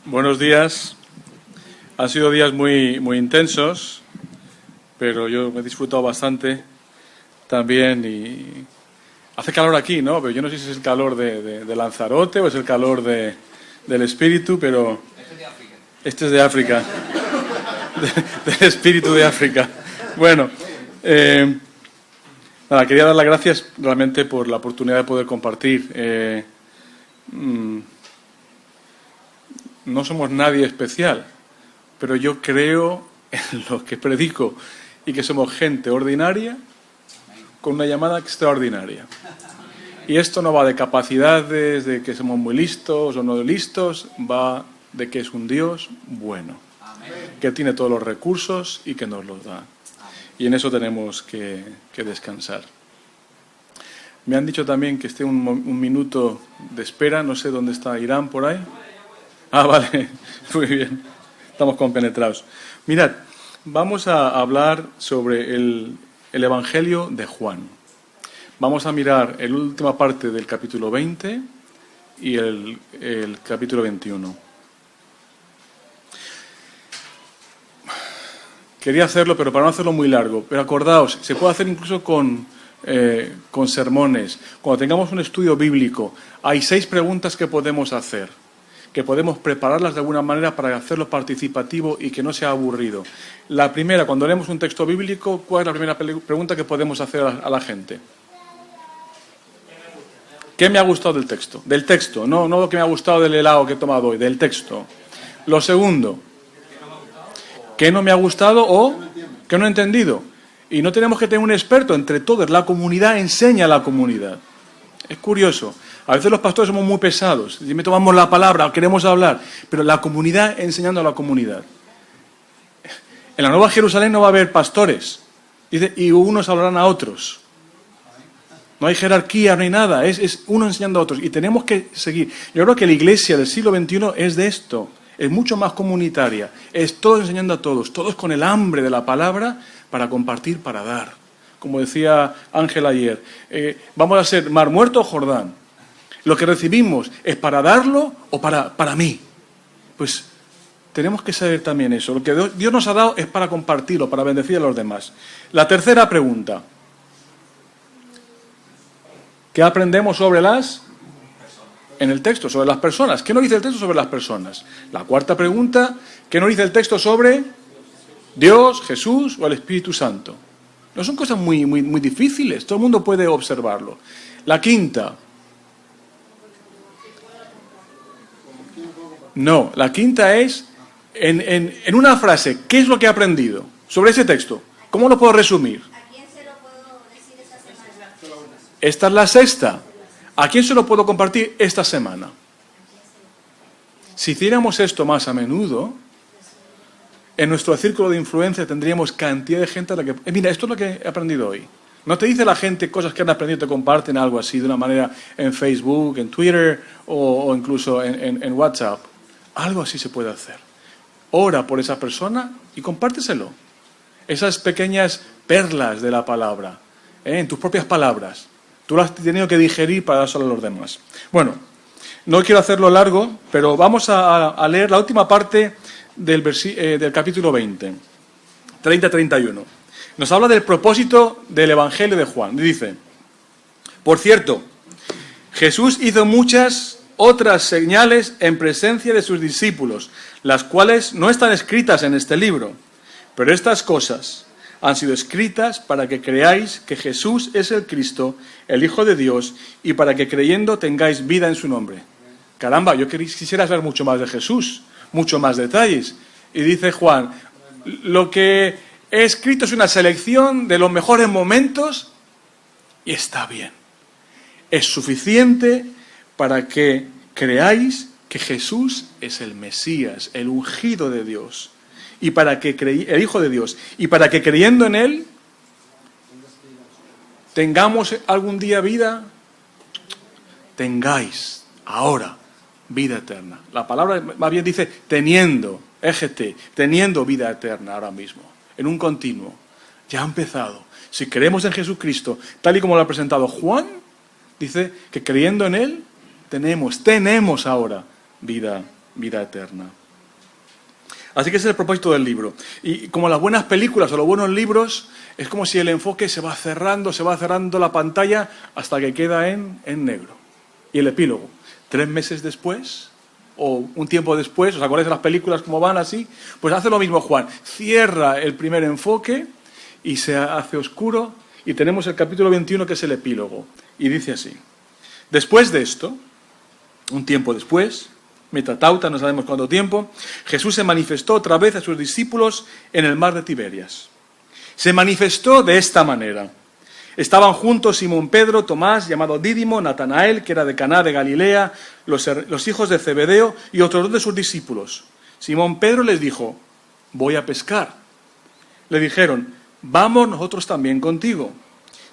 Buenos días. Han sido días muy intensos, pero yo me he disfrutado bastante también y hace calor aquí, ¿no? Pero yo no sé si es el calor de Lanzarote o es el calor del espíritu, pero este es de África. Del espíritu de África. Bueno, nada, quería dar las gracias realmente por la oportunidad de poder compartir. No somos nadie especial, pero yo creo en lo que predico y que somos gente ordinaria con una llamada extraordinaria. Y esto no va de capacidades, de que somos muy listos o no listos, va de que es un Dios bueno, que tiene todos los recursos y que nos los da. Y en eso tenemos que descansar. Me han dicho también que esté un minuto de espera, no sé dónde está Irán por ahí. Ah, vale, muy bien, estamos compenetrados. Mirad, vamos a hablar sobre el Evangelio de Juan. Vamos a mirar la última parte del capítulo 20 y el capítulo 21. Quería hacerlo, pero para no hacerlo muy largo. Pero acordaos, se puede hacer incluso con sermones. Cuando tengamos un estudio bíblico, hay 6 preguntas que podemos hacer, que podemos prepararlas de alguna manera para hacerlo participativo y que no sea aburrido. La primera, cuando leemos un texto bíblico, ¿cuál es la primera pregunta que podemos hacer a la gente? ¿Qué me ha gustado del texto? Del texto, no lo que me ha gustado del helado que he tomado hoy, del texto. Lo segundo, ¿qué no me ha gustado o qué no he entendido? Y no tenemos que tener un experto, entre todos, la comunidad enseña a la comunidad. Es curioso. A veces los pastores somos muy pesados, siempre tomamos la palabra, queremos hablar, pero la comunidad enseñando a la comunidad. En la Nueva Jerusalén no va a haber pastores, dice, y unos hablarán a otros. No hay jerarquía, no hay nada, es uno enseñando a otros, y tenemos que seguir. Yo creo que la iglesia del siglo XXI es de esto, es mucho más comunitaria, es todos enseñando a todos con el hambre de la palabra para compartir, para dar. Como decía Ángel ayer, vamos a ser Mar Muerto o Jordán. Lo que recibimos es para darlo o para mí. Pues tenemos que saber también eso. Lo que Dios nos ha dado es para compartirlo, para bendecir a los demás. La tercera pregunta. ¿Qué aprendemos sobre en el texto, sobre las personas? ¿Qué nos dice el texto sobre las personas? La cuarta pregunta. ¿Qué nos dice el texto sobre Dios, Jesús o el Espíritu Santo? No son cosas muy difíciles. Todo el mundo puede observarlo. La quinta. No, la quinta es, en una frase, ¿qué es lo que he aprendido sobre ese texto? ¿Cómo lo puedo resumir? ¿A quién se lo puedo decir esta semana? Esta es la sexta. ¿A quién se lo puedo compartir esta semana? Si hiciéramos esto más a menudo, en nuestro círculo de influencia tendríamos cantidad de gente a la que... mira, esto es lo que he aprendido hoy. No te dice la gente cosas que han aprendido, te comparten algo así de una manera en Facebook, en Twitter o incluso en WhatsApp. Algo así se puede hacer. Ora por esa persona y compárteselo. Esas pequeñas perlas de la palabra, en tus propias palabras. Tú las has tenido que digerir para dárselo a los demás. Bueno, no quiero hacerlo largo, pero vamos a leer la última parte del capítulo 20, 30-31. Nos habla del propósito del Evangelio de Juan. Dice, por cierto, Jesús hizo muchas otras señales en presencia de sus discípulos, las cuales no están escritas en este libro. Pero estas cosas han sido escritas para que creáis que Jesús es el Cristo, el Hijo de Dios, y para que creyendo tengáis vida en su nombre. Caramba, yo quisiera saber mucho más de Jesús, mucho más detalles. Y dice Juan, lo que he escrito es una selección de los mejores momentos y está bien. Es suficiente para que creáis que Jesús es el Mesías, el ungido de Dios, y para que el Hijo de Dios, y para que creyendo en Él tengamos algún día vida, tengáis ahora vida eterna. La palabra más bien dice teniendo, teniendo vida eterna ahora mismo, en un continuo. Ya ha empezado. Si creemos en Jesucristo, tal y como lo ha presentado Juan, dice que creyendo en Él tenemos ahora vida eterna. Así que ese es el propósito del libro. Y como las buenas películas o los buenos libros, es como si el enfoque se va cerrando la pantalla hasta que queda en negro. Y el epílogo, 3 meses después, o un tiempo después, ¿os acordáis de las películas cómo van así? Pues hace lo mismo Juan, cierra el primer enfoque y se hace oscuro y tenemos el capítulo 21 que es el epílogo. Y dice así, después de esto, un tiempo después, metatauta, no sabemos cuánto tiempo, Jesús se manifestó otra vez a sus discípulos en el mar de Tiberias. Se manifestó de esta manera. Estaban juntos Simón Pedro, Tomás, llamado Dídimo, Natanael, que era de Caná de Galilea, los hijos de Zebedeo y otros 2 de sus discípulos. Simón Pedro les dijo, voy a pescar. Le dijeron, vamos nosotros también contigo.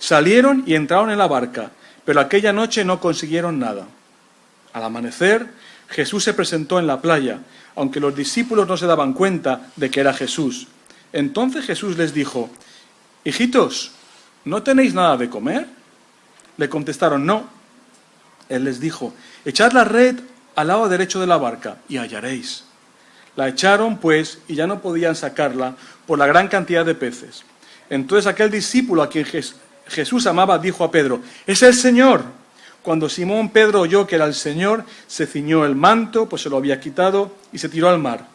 Salieron y entraron en la barca, pero aquella noche no consiguieron nada. Al amanecer, Jesús se presentó en la playa, aunque los discípulos no se daban cuenta de que era Jesús. Entonces Jesús les dijo, hijitos, ¿no tenéis nada de comer? Le contestaron, no. Él les dijo, echad la red al lado derecho de la barca y hallaréis. La echaron, pues, y ya no podían sacarla por la gran cantidad de peces. Entonces aquel discípulo a quien Jesús amaba dijo a Pedro, ¡es el Señor! Cuando Simón Pedro oyó que era el Señor, se ciñó el manto, pues se lo había quitado, y se tiró al mar.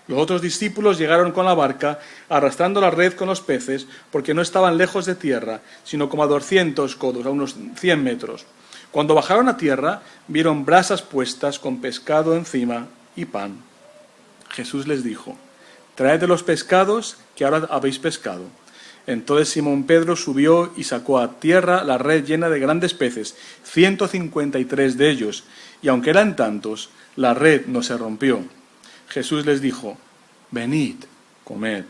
Los otros discípulos llegaron con la barca, arrastrando la red con los peces, porque no estaban lejos de tierra, sino como a 200 codos, a unos 100 metros. Cuando bajaron a tierra, vieron brasas puestas con pescado encima y pan. Jesús les dijo, traed de los pescados que ahora habéis pescado. Entonces Simón Pedro subió y sacó a tierra la red llena de grandes peces, 153 de ellos, y aunque eran tantos, la red no se rompió. Jesús les dijo, venid, comed.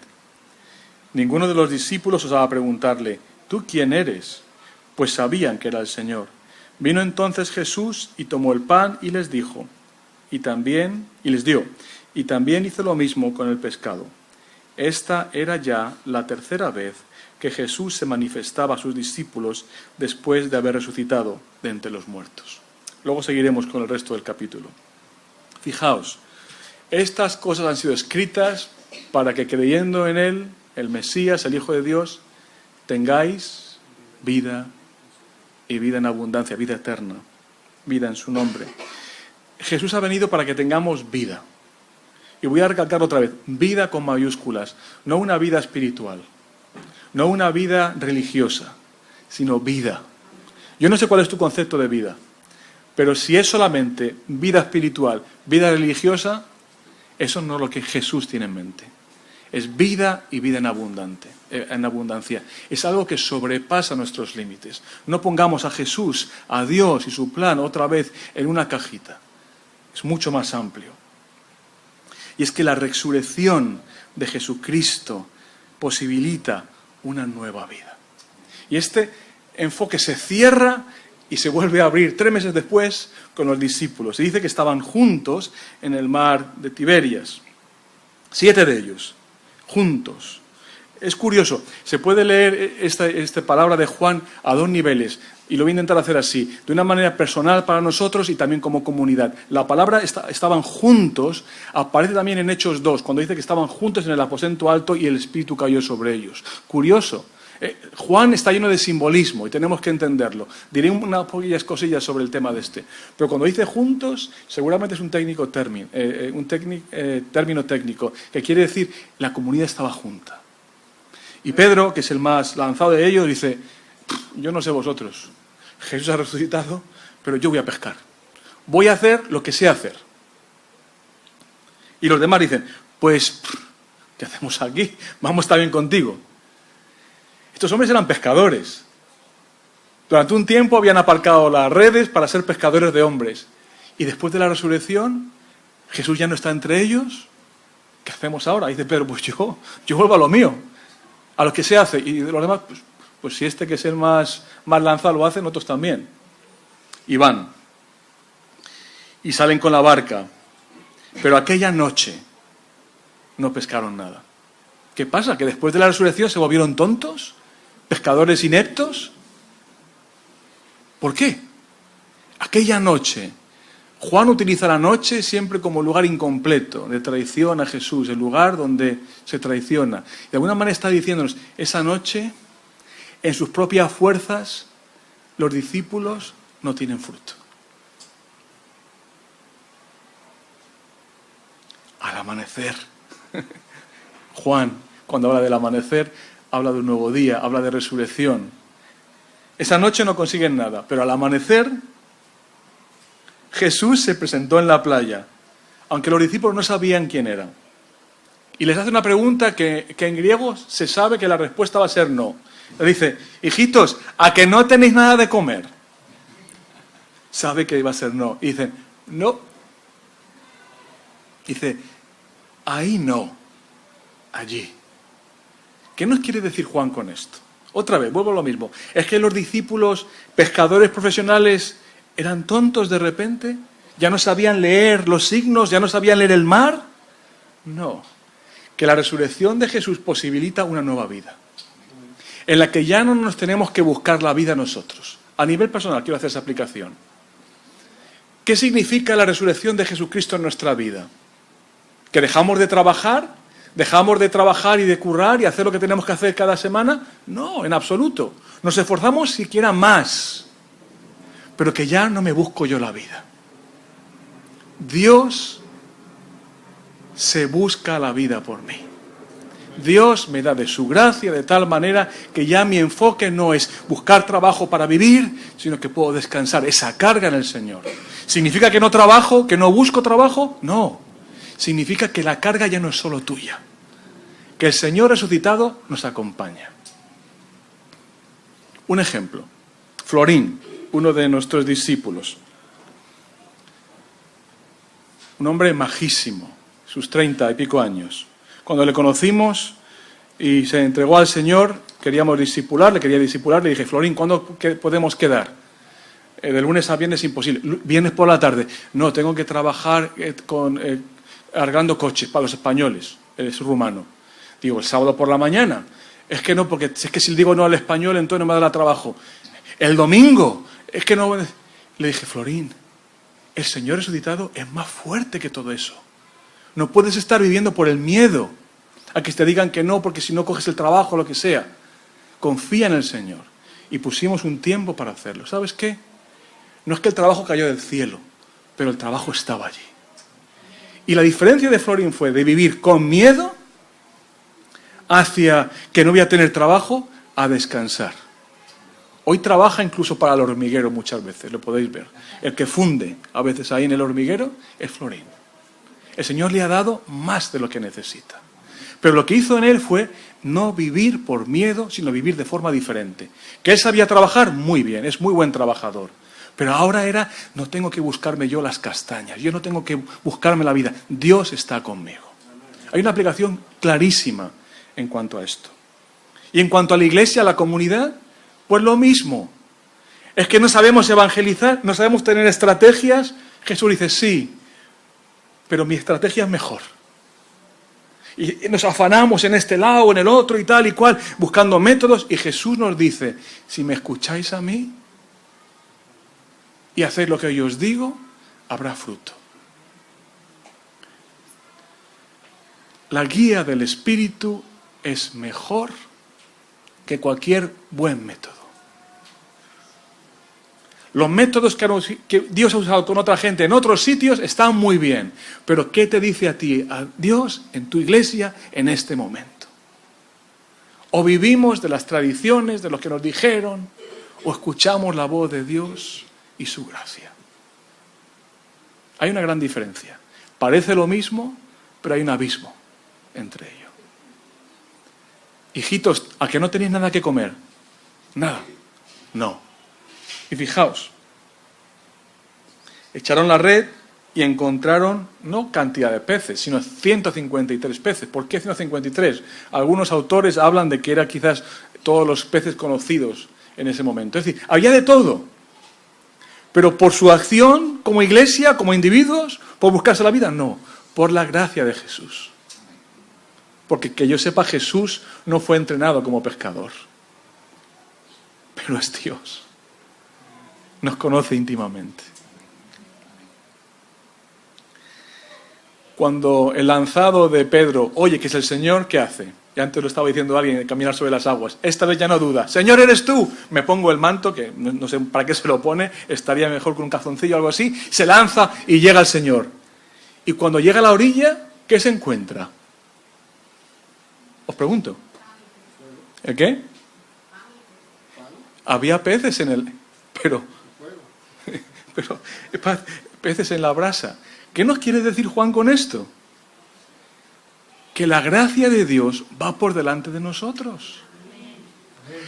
Ninguno de los discípulos osaba preguntarle, ¿tú quién eres? Pues sabían que era el Señor. Vino entonces Jesús y tomó el pan y les dijo, y les dio, y también hizo lo mismo con el pescado. Esta era ya la 3ª vez que Jesús se manifestaba a sus discípulos después de haber resucitado de entre los muertos. Luego seguiremos con el resto del capítulo. Fijaos, estas cosas han sido escritas para que creyendo en Él, el Mesías, el Hijo de Dios, tengáis vida y vida en abundancia, vida eterna, vida en su nombre. Jesús ha venido para que tengamos vida. Y voy a recalcar otra vez, vida con mayúsculas, no una vida espiritual, no una vida religiosa, sino vida. Yo no sé cuál es tu concepto de vida, pero si es solamente vida espiritual, vida religiosa, eso no es lo que Jesús tiene en mente. Es vida y vida en abundancia. Es algo que sobrepasa nuestros límites. No pongamos a Jesús, a Dios y su plan otra vez en una cajita. Es mucho más amplio. Y es que la resurrección de Jesucristo posibilita una nueva vida. Y este enfoque se cierra y se vuelve a abrir 3 meses después con los discípulos. Se dice que estaban juntos en el mar de Tiberias. 7 de ellos, juntos. Es curioso, se puede leer esta palabra de Juan a 2 niveles. Y lo voy a intentar hacer así, de una manera personal para nosotros y también como comunidad. La palabra estaban juntos aparece también en Hechos 2, cuando dice que estaban juntos en el aposento alto y el Espíritu cayó sobre ellos. Curioso. Juan está lleno de simbolismo y tenemos que entenderlo. Diré unas poquillas cosillas sobre el tema de este. Pero cuando dice juntos, seguramente es un término técnico, que quiere decir la comunidad estaba junta. Y Pedro, que es el más lanzado de ellos, dice, yo no sé vosotros, Jesús ha resucitado, pero yo voy a pescar. Voy a hacer lo que sé hacer. Y los demás dicen, pues, ¿qué hacemos aquí? Vamos también contigo. Estos hombres eran pescadores. Durante un tiempo habían aparcado las redes para ser pescadores de hombres. Y después de la resurrección, Jesús ya no está entre ellos. ¿Qué hacemos ahora? Y dice Pedro, pues yo vuelvo a lo mío, a lo que se hace. Y los demás, pues si este que es el más lanzado lo hace, nosotros también. Y van. Y salen con la barca. Pero aquella noche no pescaron nada. ¿Qué pasa? ¿Que después de la resurrección se volvieron tontos? ¿Pescadores ineptos? ¿Por qué? Aquella noche, Juan utiliza la noche siempre como lugar incompleto de traición a Jesús, el lugar donde se traiciona. De alguna manera está diciéndonos, esa noche, en sus propias fuerzas, los discípulos no tienen fruto. Al amanecer. Juan, cuando habla del amanecer, habla de un nuevo día, habla de resurrección. Esa noche no consiguen nada, pero al amanecer Jesús se presentó en la playa, aunque los discípulos no sabían quién era. Y les hace una pregunta que en griego se sabe que la respuesta va a ser no. Le dice, hijitos, ¿a que no tenéis nada de comer? Sabe que iba a ser no. Y dicen, no. Dice, ahí no, allí. ¿Qué nos quiere decir Juan con esto? Otra vez, vuelvo a lo mismo. ¿Es que los discípulos, pescadores profesionales, eran tontos de repente? ¿Ya no sabían leer los signos? ¿Ya no sabían leer el mar? No. Que la resurrección de Jesús posibilita una nueva vida, en la que ya no nos tenemos que buscar la vida nosotros. A nivel personal quiero hacer esa aplicación. ¿Qué significa la resurrección de Jesucristo en nuestra vida? ¿Que dejamos de trabajar? ¿Dejamos de trabajar y de currar y hacer lo que tenemos que hacer cada semana? No, en absoluto. Nos esforzamos siquiera más, pero que ya no me busco yo la vida. Dios se busca la vida por mí. Dios me da de su gracia de tal manera que ya mi enfoque no es buscar trabajo para vivir, sino que puedo descansar esa carga en el Señor. ¿Significa que no trabajo, que no busco trabajo? No. Significa que la carga ya no es solo tuya, que el Señor resucitado nos acompaña. Un ejemplo. Florín, uno de nuestros discípulos. Un hombre majísimo, sus 30 y pico años. Cuando le conocimos y se entregó al Señor, quería discipular, le dije, Florín, ¿cuándo podemos quedar? De lunes a viernes imposible. Viernes por la tarde. No, tengo que trabajar arreglando coches para los españoles. Es rumano. Digo, el sábado por la mañana. Es que no, porque es que si le digo no al español, entonces no me dará trabajo. El domingo. Es que no. Le dije, Florín, el Señor resucitado es más fuerte que todo eso. No puedes estar viviendo por el miedo a que te digan que no, porque si no coges el trabajo o lo que sea. Confía en el Señor. Y pusimos un tiempo para hacerlo. ¿Sabes qué? No es que el trabajo cayó del cielo, pero el trabajo estaba allí. Y la diferencia de Florín fue de vivir con miedo hacia que no voy a tener trabajo a descansar. Hoy trabaja incluso para el hormiguero muchas veces, lo podéis ver. El que funde a veces ahí en el hormiguero es Florín. El Señor le ha dado más de lo que necesita. Pero lo que hizo en él fue no vivir por miedo, sino vivir de forma diferente. Que él sabía trabajar muy bien, es muy buen trabajador. Pero ahora era, no tengo que buscarme yo las castañas, yo no tengo que buscarme la vida. Dios está conmigo. Hay una aplicación clarísima en cuanto a esto. Y en cuanto a la iglesia, a la comunidad, pues lo mismo. Es que no sabemos evangelizar, no sabemos tener estrategias. Jesús dice, sí, pero mi estrategia es mejor. Y nos afanamos en este lado, en el otro y tal y cual, buscando métodos. Y Jesús nos dice, si me escucháis a mí y hacéis lo que yo os digo, habrá fruto. La guía del Espíritu es mejor que cualquier buen método. Los métodos que Dios ha usado con otra gente en otros sitios están muy bien. Pero ¿qué te dice a ti, a Dios, en tu iglesia, en este momento? O vivimos de las tradiciones, de lo que nos dijeron, o escuchamos la voz de Dios y su gracia. Hay una gran diferencia. Parece lo mismo, pero hay un abismo entre ellos. Hijitos, ¿a que no tenéis nada que comer? Nada. No. Y fijaos, echaron la red y encontraron no cantidad de peces, sino 153 peces. ¿Por qué 153? Algunos autores hablan de que eran quizás todos los peces conocidos en ese momento. Es decir, había de todo. Pero por su acción como iglesia, como individuos, por buscarse la vida, no. Por la gracia de Jesús. Porque que yo sepa, Jesús no fue entrenado como pescador. Pero es Dios. Nos conoce íntimamente. cuando el lanzado de Pedro oye que es el Señor, ¿qué hace? Ya antes lo estaba diciendo alguien, de caminar sobre las aguas. Esta vez ya no duda. Señor, ¿eres tú? Me pongo el manto, que no sé para qué se lo pone, estaría mejor con un calzoncillo o algo así. Se lanza y llega el Señor. Y cuando llega a la orilla, ¿qué se encuentra? Os pregunto. ¿El qué? Había peces en el... Pero peces en la brasa. ¿Qué nos quiere decir Juan con esto? Que la gracia de Dios va por delante de nosotros.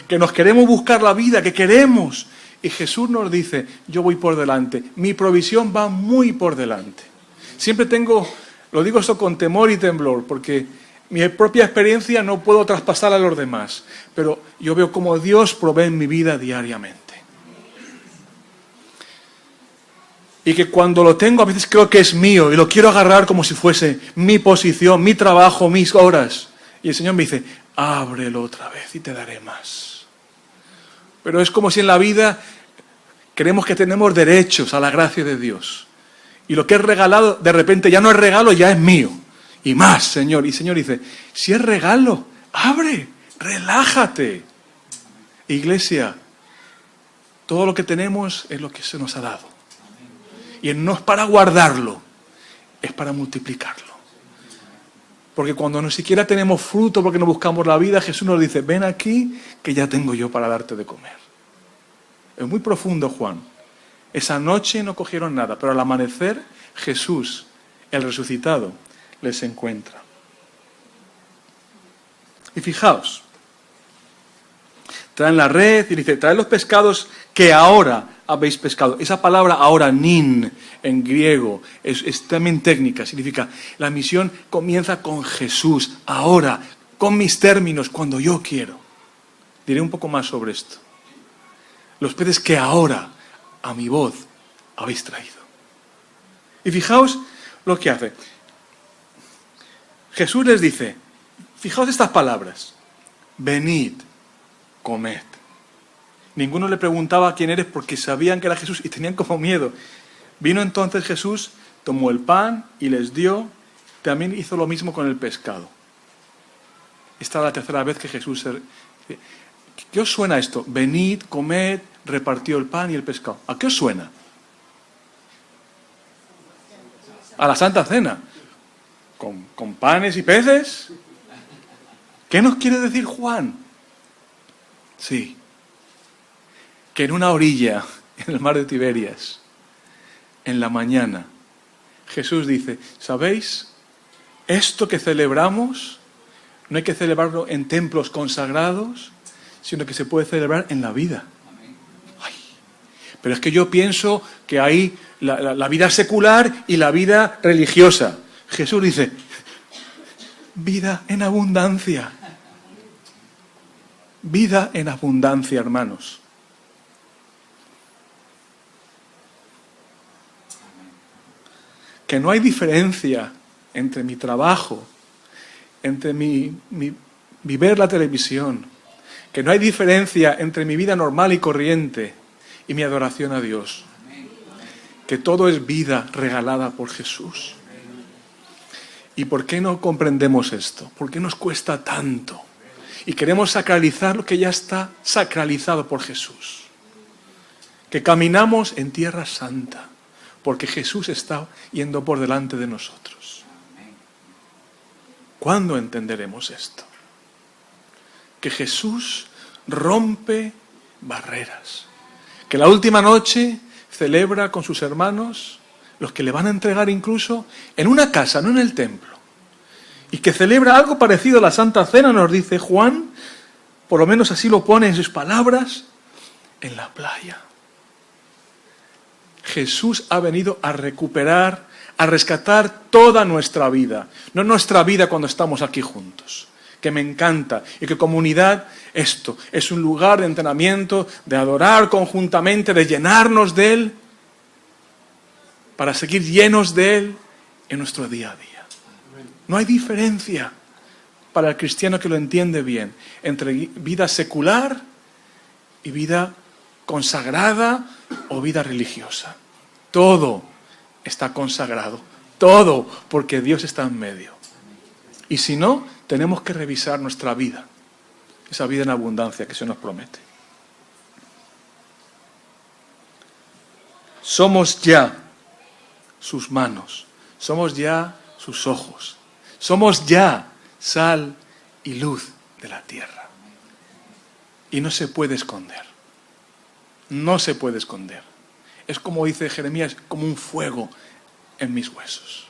Que nos queremos buscar la vida, que queremos. Y Jesús nos dice, yo voy por delante. Mi provisión va muy por delante. Siempre lo digo esto con temor y temblor, porque mi propia experiencia no puedo traspasarla a los demás. Pero yo veo cómo Dios provee en mi vida diariamente. Y que cuando lo tengo a veces creo que es mío y lo quiero agarrar como si fuese mi posición, mi trabajo, mis horas. Y el Señor me dice, ábrelo otra vez y te daré más. Pero es como si en la vida creemos que tenemos derechos a la gracia de Dios. Y lo que es regalado de repente ya no es regalo, ya es mío. Y más, Señor. Y el Señor dice, si es regalo, abre, relájate. Iglesia, todo lo que tenemos es lo que se nos ha dado. Y no es para guardarlo, es para multiplicarlo. Porque cuando ni siquiera tenemos fruto porque no buscamos la vida, Jesús nos dice, ven aquí que ya tengo yo para darte de comer. Es muy profundo, Juan. Esa noche no cogieron nada, pero al amanecer Jesús, el resucitado, les encuentra. Y fijaos, traen la red y dice, traed los pescados que ahora habéis pescado. Esa palabra ahora, nin, en griego, es también técnica. Significa, la misión comienza con Jesús, ahora, con mis términos, cuando yo quiero. Diré un poco más sobre esto. Los peces que ahora, a mi voz, habéis traído. Y fijaos lo que hace. Jesús les dice, fijaos estas palabras, venid, comed. Ninguno le preguntaba quién eres porque sabían que era Jesús y tenían como miedo. Vino entonces Jesús, tomó el pan y les dio. También hizo lo mismo con el pescado. Esta es la tercera vez que Jesús ¿Qué os suena esto? Venid, comed, repartió el pan y el pescado. ¿A qué os suena? A la Santa Cena. ¿Con panes y peces? ¿Qué nos quiere decir Juan? Sí. Que en una orilla, en el mar de Tiberias, en la mañana, Jesús dice, ¿sabéis? Esto que celebramos, no hay que celebrarlo en templos consagrados, sino que se puede celebrar en la vida. Ay, pero es que yo pienso que hay la vida secular y la vida religiosa. Jesús dice, vida en abundancia. Vida en abundancia, hermanos. Que no hay diferencia entre mi trabajo, entre mi ver la televisión, que no hay diferencia entre mi vida normal y corriente y mi adoración a Dios. Que todo es vida regalada por Jesús. ¿Y por qué no comprendemos esto? ¿Por qué nos cuesta tanto? Y queremos sacralizar lo que ya está sacralizado por Jesús. Que caminamos en tierra santa. Porque Jesús está yendo por delante de nosotros. ¿Cuándo entenderemos esto? Que Jesús rompe barreras. Que la última noche celebra con sus hermanos, los que le van a entregar incluso, en una casa, no en el templo. Y que celebra algo parecido a la Santa Cena, nos dice Juan, por lo menos así lo pone en sus palabras, en la playa. Jesús ha venido a recuperar, a rescatar toda nuestra vida. No nuestra vida cuando estamos aquí juntos, que me encanta. Y que comunidad, esto, es un lugar de entrenamiento, de adorar conjuntamente, de llenarnos de Él, para seguir llenos de Él en nuestro día a día. No hay diferencia, para el cristiano que lo entiende bien, entre vida secular y vida consagrada o vida religiosa. Todo está consagrado Todo, porque Dios está en medio. Y si no, tenemos que revisar nuestra vida, esa vida en abundancia que se nos promete. Somos ya sus manos, somos ya sus ojos, somos ya sal y luz de la tierra. Y no se puede esconder, no se puede esconder. Es como dice Jeremías, como un fuego en mis huesos.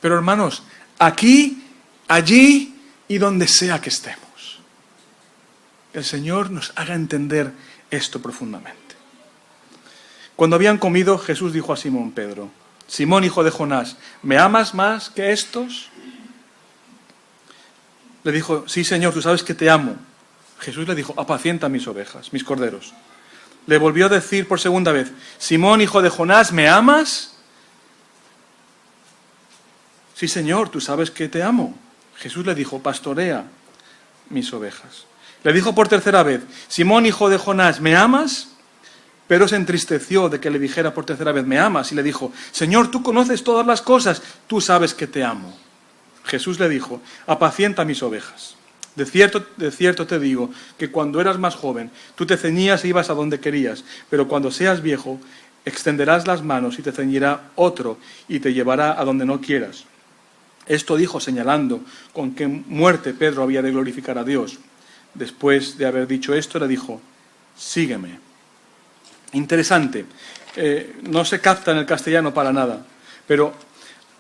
Pero hermanos, aquí, allí y donde sea que estemos, el Señor nos haga entender esto profundamente. Cuando habían comido, Jesús dijo a Simón Pedro: Simón, hijo de Jonás, ¿me amas más que estos? Le dijo: sí, Señor, tú sabes que te amo. Jesús le dijo: apacienta mis ovejas, mis corderos. Le volvió a decir por segunda vez: Simón, hijo de Jonás, ¿me amas? Sí, Señor, tú sabes que te amo. Jesús le dijo: pastorea mis ovejas. Le dijo por tercera vez: Simón, hijo de Jonás, ¿me amas? Pero se entristeció de que le dijera por tercera vez: ¿me amas? Y le dijo: Señor, tú conoces todas las cosas, tú sabes que te amo. Jesús le dijo: apacienta mis ovejas. De cierto te digo que cuando eras más joven, tú te ceñías e ibas a donde querías, pero cuando seas viejo, extenderás las manos y te ceñirá otro y te llevará a donde no quieras. Esto dijo señalando con qué muerte Pedro había de glorificar a Dios. Después de haber dicho esto, le dijo: sígueme. Interesante, no se capta en el castellano para nada, pero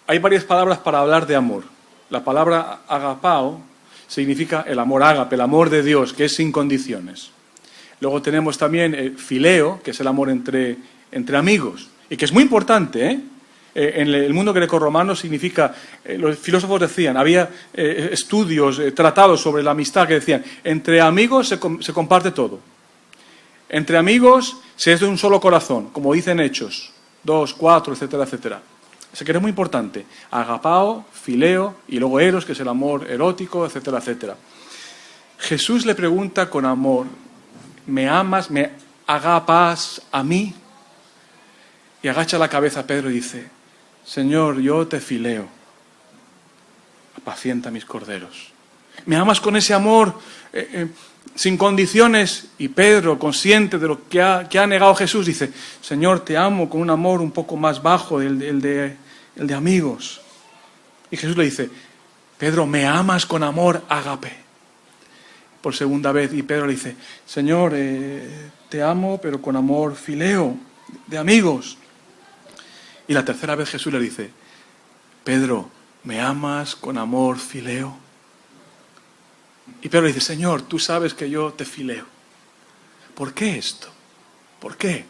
hay varias palabras para hablar de amor. La palabra agapao significa el amor ágape, el amor de Dios, que es sin condiciones. Luego tenemos también fileo, que es el amor entre amigos, y que es muy importante, En el mundo grecorromano significa, los filósofos decían, había estudios, tratados sobre la amistad que decían, entre amigos se comparte todo. Entre amigos se es de un solo corazón, como dicen Hechos 2, 4, etcétera, etcétera. Así que es muy importante. Agapao, fileo y luego eros, que es el amor erótico, etcétera, etcétera. Jesús le pregunta con amor: ¿me amas, me agapas a mí? Y agacha la cabeza a Pedro y dice: Señor, yo te fileo. Apacienta mis corderos. ¿Me amas con ese amor sin condiciones? Y Pedro, consciente de lo que ha negado Jesús, dice: Señor, te amo con un amor un poco más bajo, el de amigos. Y Jesús le dice: Pedro, ¿me amas con amor ágape? Por segunda vez, y Pedro le dice: Señor, te amo, pero con amor fileo, de amigos. Y la tercera vez Jesús le dice: Pedro, ¿me amas con amor fileo? Y Pedro le dice: Señor, tú sabes que yo te fileo. ¿Por qué esto? ¿Por qué?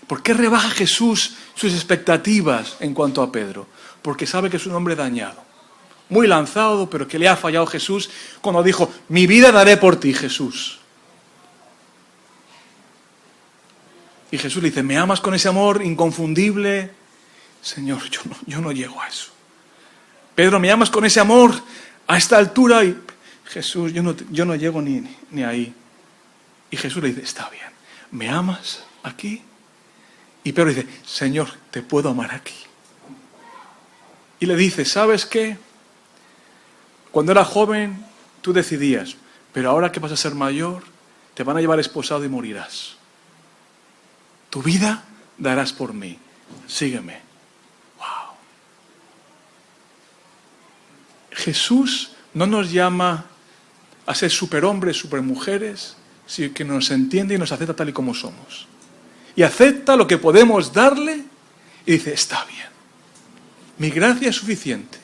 ¿Por qué rebaja Jesús sus expectativas en cuanto a Pedro? Porque sabe que es un hombre dañado, muy lanzado, pero que le ha fallado Jesús cuando dijo: mi vida daré por ti, Jesús. Y Jesús le dice: ¿me amas con ese amor inconfundible? Señor, yo no llego a eso. Pedro, ¿me amas con ese amor a esta altura? Y Jesús, yo no llego ni ahí. Y Jesús le dice: está bien, ¿me amas aquí? Y Pedro dice: Señor, te puedo amar aquí. Y le dice: ¿sabes qué? Cuando era joven tú decidías, pero ahora que vas a ser mayor, te van a llevar esposado y morirás. Tu vida darás por mí. Sígueme. Wow. Jesús no nos llama a ser superhombres, supermujeres, sino que nos entiende y nos acepta tal y como somos. Y acepta lo que podemos darle y dice: está bien, mi gracia es suficiente.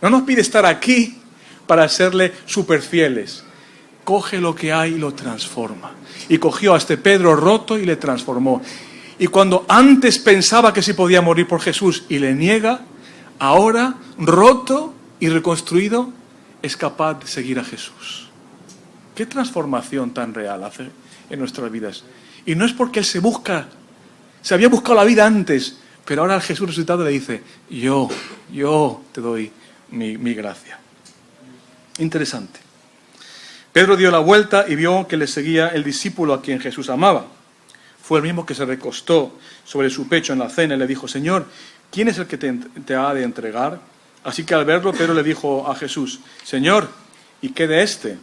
No nos pide estar aquí para serle superfieles. Coge lo que hay y lo transforma. Y cogió a este Pedro roto y le transformó. Y cuando antes pensaba que sí podía morir por Jesús y le niega, ahora, roto y reconstruido, es capaz de seguir a Jesús. ¿Qué transformación tan real hace en nuestras vidas? Y no es porque Él se había buscado la vida antes, pero ahora el Jesús resucitado le dice: yo te doy mi gracia. Interesante. Pedro dio la vuelta y vio que le seguía el discípulo a quien Jesús amaba. Fue el mismo que se recostó sobre su pecho en la cena y le dijo: Señor, ¿quién es el que te ha de entregar? Así que al verlo, Pedro le dijo a Jesús, Señor, ¿y qué de este?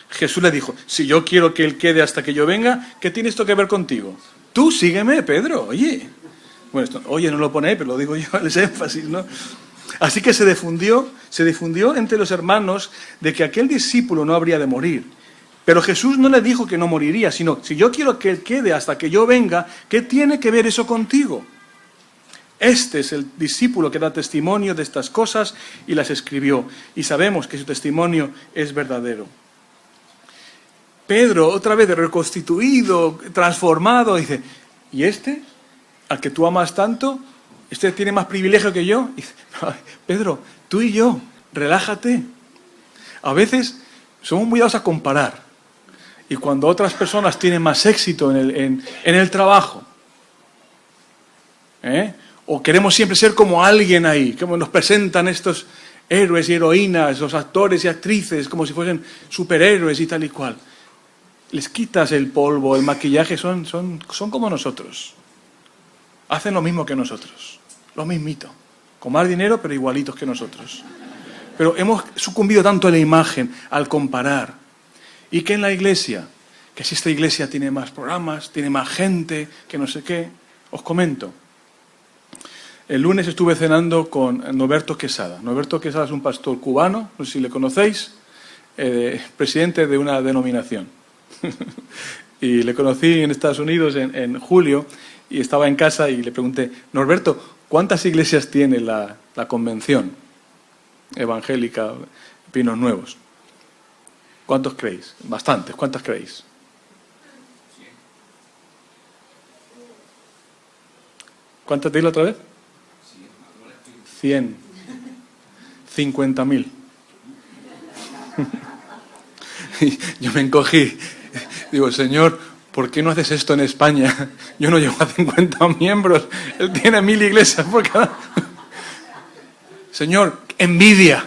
Jesús le dijo, si yo quiero que él quede hasta que yo venga, ¿qué tiene esto que ver contigo? Tú sígueme, Pedro, oye. Bueno, esto, oye, no lo pone ahí, pero lo digo yo, es énfasis, ¿no? Así que se difundió entre los hermanos de que aquel discípulo no habría de morir. Pero Jesús no le dijo que no moriría, sino, si yo quiero que él quede hasta que yo venga, ¿qué tiene que ver eso contigo? Este es el discípulo que da testimonio de estas cosas y las escribió. Y sabemos que su testimonio es verdadero. Pedro, otra vez reconstituido, transformado, dice, ¿y este? Al que tú amas tanto, ¿este tiene más privilegio que yo? Y dice, no, Pedro, tú y yo, relájate. A veces somos muy dados a comparar. Y cuando otras personas tienen más éxito en el trabajo, o queremos siempre ser como alguien ahí, como nos presentan estos héroes y heroínas, los actores y actrices, como si fuesen superhéroes y tal y cual. Les quitas el polvo, el maquillaje, son como nosotros. Hacen lo mismo que nosotros, lo mismito. Con más dinero, pero igualitos que nosotros. Pero hemos sucumbido tanto a la imagen, al comparar. Y que en la iglesia, que si esta iglesia tiene más programas, tiene más gente, que no sé qué, os comento. El lunes estuve cenando con Norberto Quesada. Norberto Quesada es un pastor cubano, no sé si le conocéis, presidente de una denominación. Y le conocí en Estados Unidos en julio y estaba en casa y le pregunté, Norberto, ¿cuántas iglesias tiene la convención evangélica Pinos Nuevos? ¿Cuántos creéis? Bastantes. ¿Cuántas creéis? ¿Cuántas dilo otra vez? 100. 50.000. Y yo me encogí. Digo, Señor, ¿por qué no haces esto en España? Yo no llego a 50 miembros. Él tiene 1000 iglesias por cada... Señor, envidia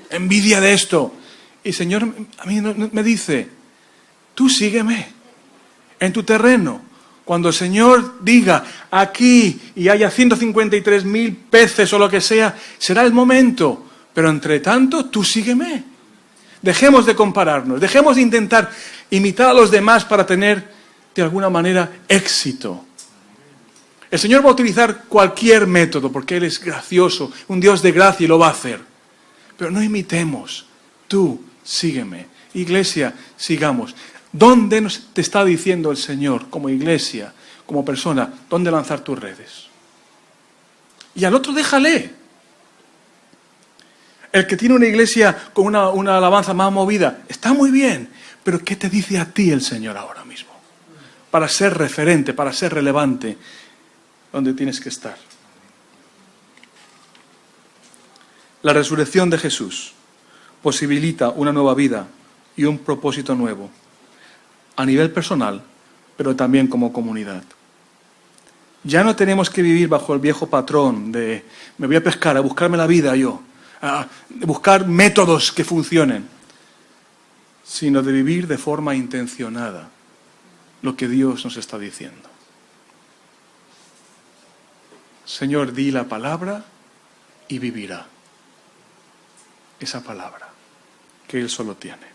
de esto. Y Señor a mí me dice, tú sígueme en tu terreno. Cuando el Señor diga aquí y haya 153.000 peces o lo que sea, será el momento. Pero entre tanto, tú sígueme. Dejemos de compararnos, dejemos de intentar imitar a los demás para tener, de alguna manera, éxito. El Señor va a utilizar cualquier método porque Él es gracioso, un Dios de gracia y lo va a hacer. Pero no imitemos. Tú, sígueme. Iglesia, sigamos. ¿Dónde te está diciendo el Señor, como iglesia, como persona, dónde lanzar tus redes? Y al otro déjale. El que tiene una iglesia con una alabanza más movida, está muy bien, pero ¿qué te dice a ti el Señor ahora mismo? Para ser referente, para ser relevante, donde tienes que estar. La resurrección de Jesús posibilita una nueva vida y un propósito nuevo, a nivel personal, pero también como comunidad. Ya no tenemos que vivir bajo el viejo patrón de me voy a pescar, a buscarme la vida yo, a buscar métodos que funcionen, sino de vivir de forma intencionada lo que Dios nos está diciendo. Señor, di la palabra y vivirá esa palabra que Él solo tiene.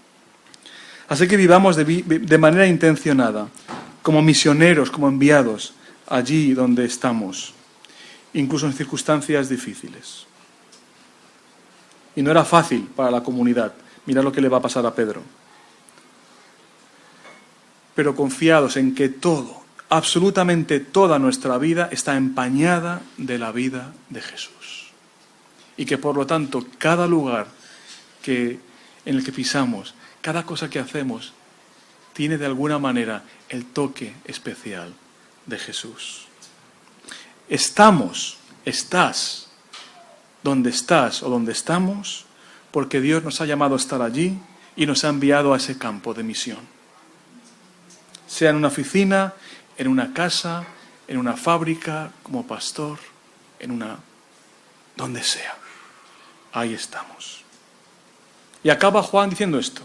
Así que vivamos de manera intencionada, como misioneros, como enviados, allí donde estamos, incluso en circunstancias difíciles. Y no era fácil para la comunidad. Mirad lo que le va a pasar a Pedro. Pero confiados en que todo, absolutamente toda nuestra vida está empañada de la vida de Jesús. Y que por lo tanto cada lugar en el que pisamos, cada cosa que hacemos, tiene de alguna manera el toque especial de Jesús. Estás donde estás o donde estamos, porque Dios nos ha llamado a estar allí y nos ha enviado a ese campo de misión. Sea en una oficina, en una casa, en una fábrica, como pastor, donde sea. Ahí estamos. Y acaba Juan diciendo esto.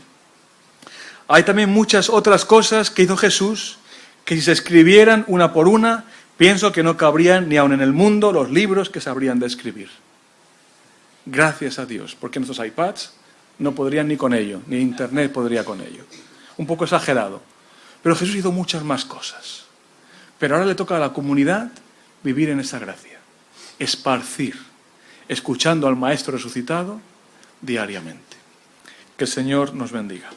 Hay también muchas otras cosas que hizo Jesús, que si se escribieran una por una, Pienso que no cabrían ni aun en el mundo los libros que se habrían de escribir. Gracias a Dios, porque nuestros iPads no podrían ni con ello, ni Internet podría con ello. Un poco exagerado. Pero Jesús hizo muchas más cosas. Pero ahora le toca a la comunidad vivir en esa gracia. Esparcir, escuchando al Maestro resucitado diariamente. Que el Señor nos bendiga.